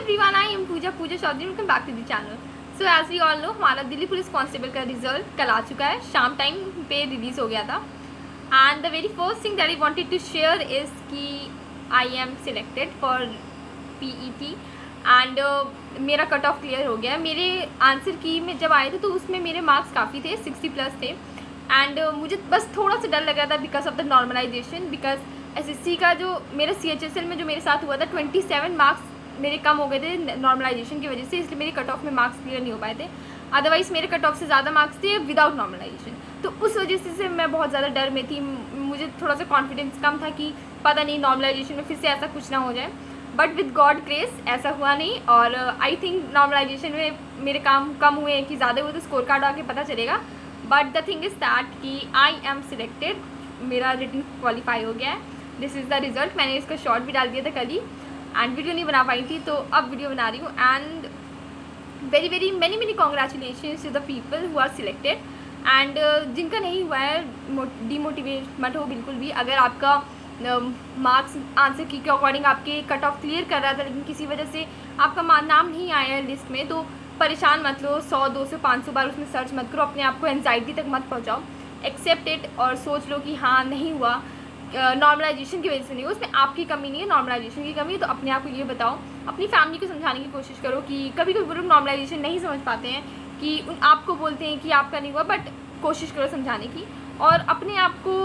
everyone, I am Pooja Chaudhary. Welcome back to the channel. So as we all know, हमारा Delhi police constable का result कल आ चुका है, शाम टाइम पे रिलीज़ हो गया था. And the very first thing that I wanted to share is कि I am selected for PET and मेरा कट ऑफ क्लियर हो गया. मेरे आंसर की में जब आए थे तो उसमें मेरे मार्क्स काफ़ी थे, 60+ थे. एंड मुझे बस थोड़ा सा डर लग रहा था because of the normalization. Because SSC का जो मेरा CHSL में जो मेरे साथ हुआ था 27 मार्क्स मेरे कम हो गए थे नॉर्मलाइजेशन की वजह से, इसलिए मेरे कट ऑफ में मार्क्स क्लियर नहीं हो पाए थे. अदरवाइज़ मेरे कट ऑफ से ज़्यादा मार्क्स थे विदाउट नॉर्मलाइजेशन. तो उस वजह से मैं बहुत ज़्यादा डर में थी. मुझे थोड़ा सा कॉन्फिडेंस कम था कि पता नहीं नॉर्मलाइजेशन में फिर से ऐसा कुछ ना हो जाए. बट विद गॉड ग्रेस ऐसा हुआ नहीं. और आई थिंक नॉर्मलाइजेशन में मेरे काम कम हुए कि ज़्यादा हुए तो स्कोर कार्ड आके पता चलेगा. But the thing is that कि आई एम सिलेक्टेड, मेरा रिटन क्वालिफाई हो गया है. This is the result. मैंने इसका शॉर्ट भी डाल दिया था कल ही एंड वीडियो नहीं बना पाई थी, तो अब वीडियो बना रही हूँ. And very many congratulations to the people who are selected. And जिनका नहीं हुआ है डीमोटिवेट मत हो बिल्कुल भी. अगर आपका मार्क्स आंसर की के अकॉर्डिंग आपके कट ऑफ क्लियर कर रहा था लेकिन किसी वजह से आपका नाम नहीं आया है लिस्ट में, तो परेशान मत लो. 100 200 500 बार उसमें सर्च मत करो. अपने आप को एंजाइटी तक मत पहुँचाओ. एक्सेप्ट इट और सोच लो कि हाँ नहीं हुआ, नॉर्मलाइजेशन की वजह से नहीं हुआ, उसमें आपकी कमी नहीं है, नॉर्मलाइजेशन की कमी है. तो अपने आप को ये बताओ, अपनी फैमिली को समझाने की कोशिश करो कि कभी कभी वो लोग नॉर्मलाइजेशन नहीं समझ पाते हैं कि आपको बोलते हैं कि आपका नहीं हुआ, बट कोशिश करो समझाने की. और अपने आप को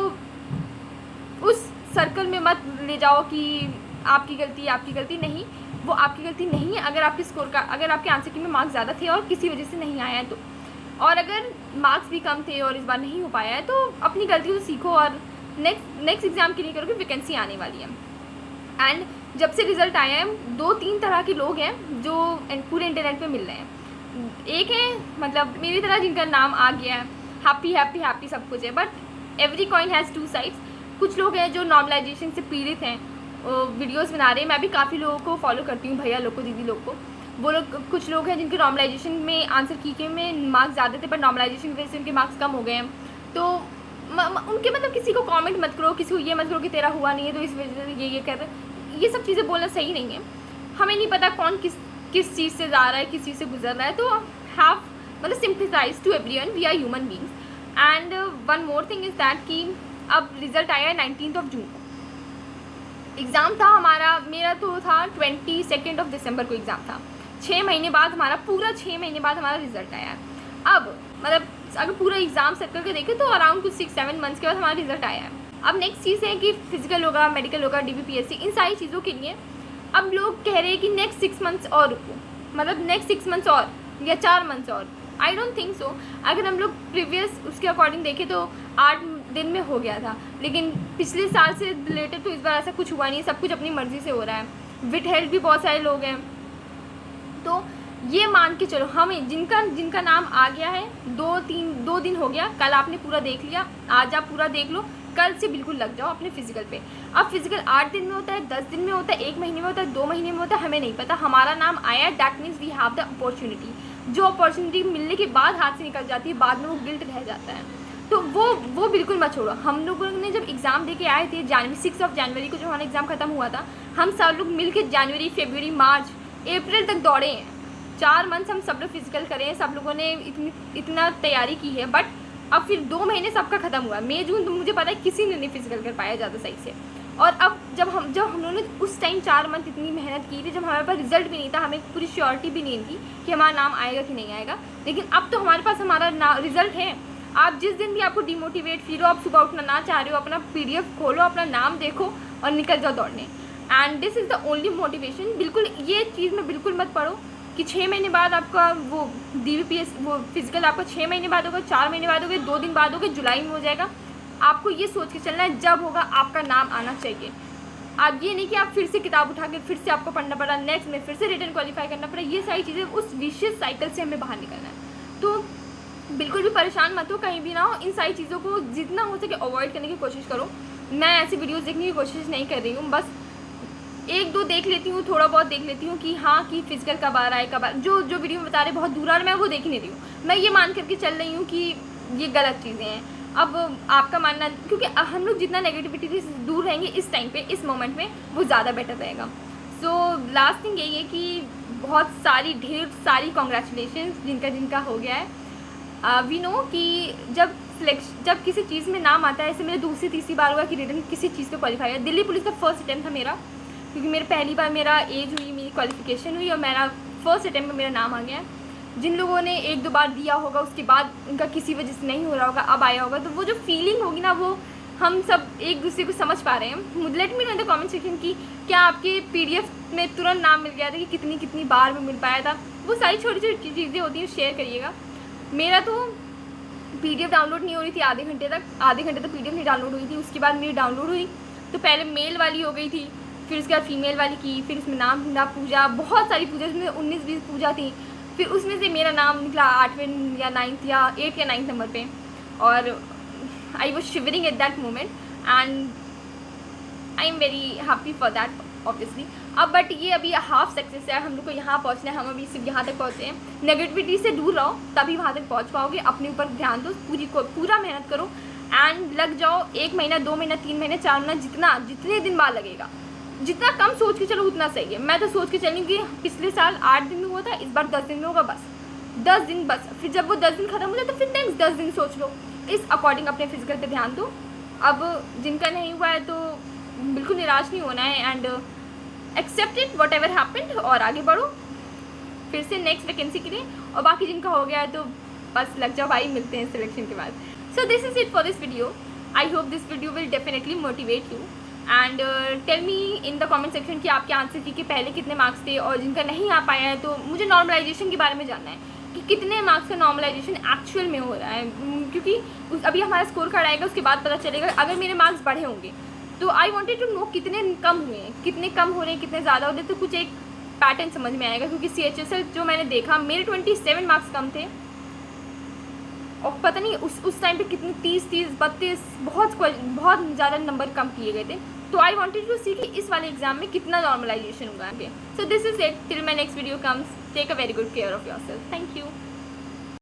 उस सर्कल में मत ले जाओ कि आपकी गलती नहीं. वो आपकी गलती नहीं है अगर आपके स्कोर का अगर आपके आंसर की में मार्क्स ज़्यादा थे और किसी वजह से नहीं आया है तो. और अगर मार्क्स भी कम थे और इस बार नहीं हो पाया है तो अपनी गलती से सीखो और नेक्स्ट एग्ज़ाम के लिए करो कि वैकेंसी आने वाली है. एंड जब से रिज़ल्ट आया है 2-3 तरह के लोग हैं जो पूरे इंटरनेट पे मिल रहे हैं. एक है मतलब मेरी तरह जिनका नाम आ गया है, हैप्पी सब कुछ है, but every coin has 2 sides. कुछ लोग हैं जो नॉर्मलाइजेशन से पीड़ित हैं, वीडियोस बना रहे हैं. मैं भी काफ़ी लोगों को फॉलो करती हूँ, भैया लोग को, दीदी लोग को. वो लोग कुछ लोग हैं जिनके नॉर्मलाइजेशन में आंसर की के में मार्क्स ज़्यादा थे पर नॉर्मलाइजेशन की वजह से उनके मार्क्स कम हो गए हैं. तो उनके मतलब किसी को कमेंट मत करो, किसी को ये मत करो कि तेरा हुआ नहीं है तो इस वजह से ये कर रहे. ये सब चीज़ें बोलना सही नहीं है. हमें नहीं पता कौन किस चीज़ से जा रहा है, किस चीज़ से गुजर रहा है. तो हैव मतलब sympathise to everyone, we are human beings. And one more thing is that कि अब रिज़ल्ट आया है 19 जून को. एग्ज़ाम था हमारा, मेरा तो था 22 दिसंबर को एग्ज़ाम था. 6 महीने बाद हमारा, पूरा 6 महीने बाद हमारा रिज़ल्ट आया. अब मतलब अगर पूरा एग्ज़ाम सेट करके देखें तो अराउंड कुछ 6-7 मंथ्स के बाद हमारा रिज़ल्ट आया है. अब नेक्स्ट चीज़ है कि फिजिकल होगा, मेडिकल होगा, DBPSC, इन सारी चीज़ों के लिए अब लोग कह रहे हैं कि नेक्स्ट 6 मंथ्स और रुको, मतलब नेक्स्ट 6 मंथ्स और या 4 मंथ्स और. I don't think so. अगर हम लोग प्रीवियस उसके अकॉर्डिंग देखें तो 8 दिन में हो गया था, लेकिन पिछले साल से रिलेटेड तो इस बार ऐसा कुछ हुआ नहीं. सब कुछ अपनी मर्ज़ी से हो रहा है. विद हेल्प भी बहुत सारे लोग हैं. तो ये मान के चलो, हमें जिनका नाम आ गया है 2 दिन हो गया, कल आपने पूरा देख लिया, आज आप पूरा देख लो, कल से बिल्कुल लग जाओ अपने फिजिकल पे. अब फिजिकल 8 दिन में होता है, 10 दिन में होता है, 1 महीने में होता है, 2 महीने में होता है, हमें नहीं पता. हमारा नाम आया है, that means we have the opportunity. जो अपॉर्चुनिटी मिलने के बाद हाथ से निकल जाती है, बाद में वो गिल्ट रह जाता है. तो वो बिल्कुल मत छोड़ो. हम लोगों ने जब एग्ज़ाम दे के आए थे 6 जनवरी को, जो हमारा एग्ज़ाम ख़त्म हुआ था, हम सब लोग मिल के जनवरी, फरवरी, मार्च, अप्रैल तक दौड़े हैं. 4 मंथ्स हम सब लोग फिजिकल करें हैं, सब लोगों ने इतना तैयारी की है. बट अब फिर 2 महीने सबका ख़त्म हुआ. मई जून तो मुझे पता है किसी ने नहीं फिजिकल कर पाया ज़्यादा सही से. और अब जब हम लोगों ने उस टाइम 4 मंथ इतनी मेहनत की थी, जब हमारे पास रिजल्ट भी नहीं था, हमें पूरी श्योरिटी भी नहीं थी कि हमारा नाम आएगा कि नहीं आएगा. लेकिन अब तो हमारे पास हमारा रिजल्ट है. आप जिस दिन भी आपको डिमोटिवेट फील हो, आप सुबह उठना ना चाह रहे हो, अपना PDF खोलो, अपना नाम देखो और निकल जाओ दौड़ने. And this is the only motivation. बिल्कुल ये चीज़ में बिल्कुल मत पढ़ो कि 6 महीने बाद आपका वो DBPS वो फिजिकल आपका 6 महीने बाद होगा, 4 महीने बाद होगा, 2 दिन बाद होगा, जुलाई में हो जाएगा. आपको ये सोच के चलना है जब होगा आपका नाम आना चाहिए. आप ये नहीं कि आप फिर से किताब उठा के फिर से आपको पढ़ना पड़ा, नेक्स्ट में फिर से रिटन क्वालिफाई करना पड़ा. ये सारी चीज़ें, उस विशियस साइकिल से हमें बाहर निकलना है. तो बिल्कुल भी परेशान मत हो, कहीं भी ना हो. इन सारी चीज़ों को जितना हो सके अवॉइड करने की कोशिश करो. मैं ऐसी वीडियोज़ देखने की कोशिश नहीं कर रही हूँ, बस 1-2 देख लेती हूँ, थोड़ा बहुत देख लेती हूँ कि हाँ कि फिजिकल कब आ रहा है, कब जो वीडियो में बता रहे बहुत दूर आ रहा है, मैं वो देख ही नहीं रही हूँ. मैं ये मान करके चल रही हूँ कि ये गलत चीज़ें हैं. अब आपका मानना, क्योंकि हम लोग जितना नेगेटिविटी से दूर रहेंगे इस टाइम पे, इस मोमेंट में, वो ज़्यादा बेटर रहेगा. सो लास्ट थिंग यही है कि बहुत सारी ढेर सारी कॉन्ग्रेचुलेशंस जिनका हो गया है। वी नो कि जब किसी चीज़ में नाम आता है, ऐसे मेरे दूसरी तीसरी बार हुआ कि रिटर्न किसी चीज़ पे क्वालिफाई है। दिल्ली पुलिस का फर्स्ट अटैम्प्ट था मेरा, क्योंकि मेरे पहली बार मेरा एज हुई, मेरी क्वालिफिकेशन हुई और मेरा फर्स्ट अटैम्प्ट में मेरा नाम आ गया। जिन लोगों ने 1-2 बार दिया होगा, उसके बाद उनका किसी वजह से नहीं हो रहा होगा, अब आया होगा, तो वो जो फीलिंग होगी ना, वो हम सब एक दूसरे को समझ पा रहे हैं। Let me know in the comment section कि क्या आपके PDF में तुरंत नाम मिल गया था कि कितनी बार में मिल पाया था। वो सारी छोटी छोटी चीज़ें होती हैं, शेयर करिएगा। मेरा तो PDF डाउनलोड नहीं हो रही थी आधे घंटे तक PDF नहीं डाउनलोड हुई थी। उसके बाद मेरी डाउनलोड हुई तो पहले मेल वाली हो गई थी, फिर उसके बाद फीमेल वाली की, फिर उसमें नाम ढूंढा, पूजा, बहुत सारी पूजा, उसमें 19-20 पूजा थी। फिर उसमें से मेरा नाम निकला 8वें या 9th या 8 या 9th नंबर पे, और I was shivering at that moment and I am very happy for that obviously. अब बट ये अभी हाफ सक्सेस है, हम लोग को यहाँ पहुँचना है, हम अभी सिर्फ यहाँ तक पहुँचे हैं। नेगेटिविटी से दूर रहो, तभी वहाँ तक पहुँच पाओगे। अपने ऊपर ध्यान दो, पूरा मेहनत करो एंड लग जाओ। 1 महीना, 2 महीना, 3 महीने, 4 महीना, जितने दिन बाद लगेगा, जितना कम सोच के चलो उतना सही है। मैं तो सोच के चली कि पिछले साल 8 दिन में हुआ था, इस बार 10 दिन में होगा, बस 10 दिन बस। फिर जब वो 10 दिन खत्म हो जाए तो फिर नेक्स्ट 10 दिन सोच लो। इस अकॉर्डिंग अपने फिजिकल पे ध्यान दो। अब जिनका नहीं हुआ है तो बिल्कुल निराश नहीं होना है and accept it whatever happened, और आगे बढ़ो फिर से नेक्स्ट वैकेंसी के लिए। और बाकी जिनका हो गया है तो बस लग जाओ भाई, मिलते हैं सिलेक्शन के बाद। So this is it for this video. I hope this video will definitely motivate you and tell me in the comment section कि आपके आंसर की कि पहले कितने मार्क्स थे, और जिनका नहीं आ पाया है तो मुझे नॉर्मलाइजेशन के बारे में जानना है कि कितने मार्क्स का नॉर्मलाइजेशन एक्चुअल में हो रहा है। क्योंकि अभी हमारा स्कोर कार्ड आएगा, उसके बाद पता चलेगा। अगर मेरे मार्क्स बढ़े होंगे तो आई वांटेड टू नो कितने कम हुए हैं, कितने कम हो रहे हैं, कितने ज़्यादा हो रहे हैं, तो कुछ एक पैटर्न समझ में आएगा। क्योंकि CHSL जो मैंने देखा, मेरे 27 मार्क्स कम थे और पता नहीं उस टाइम पे कितने 30, 32 बहुत ज़्यादा नंबर कम किए गए थे। तो आई वांटेड टू सी कि इस वाले एग्जाम में कितना नॉर्मलाइजेशन होगा। So this is it, till my next video comes, take a very good care of yourself. Thank you.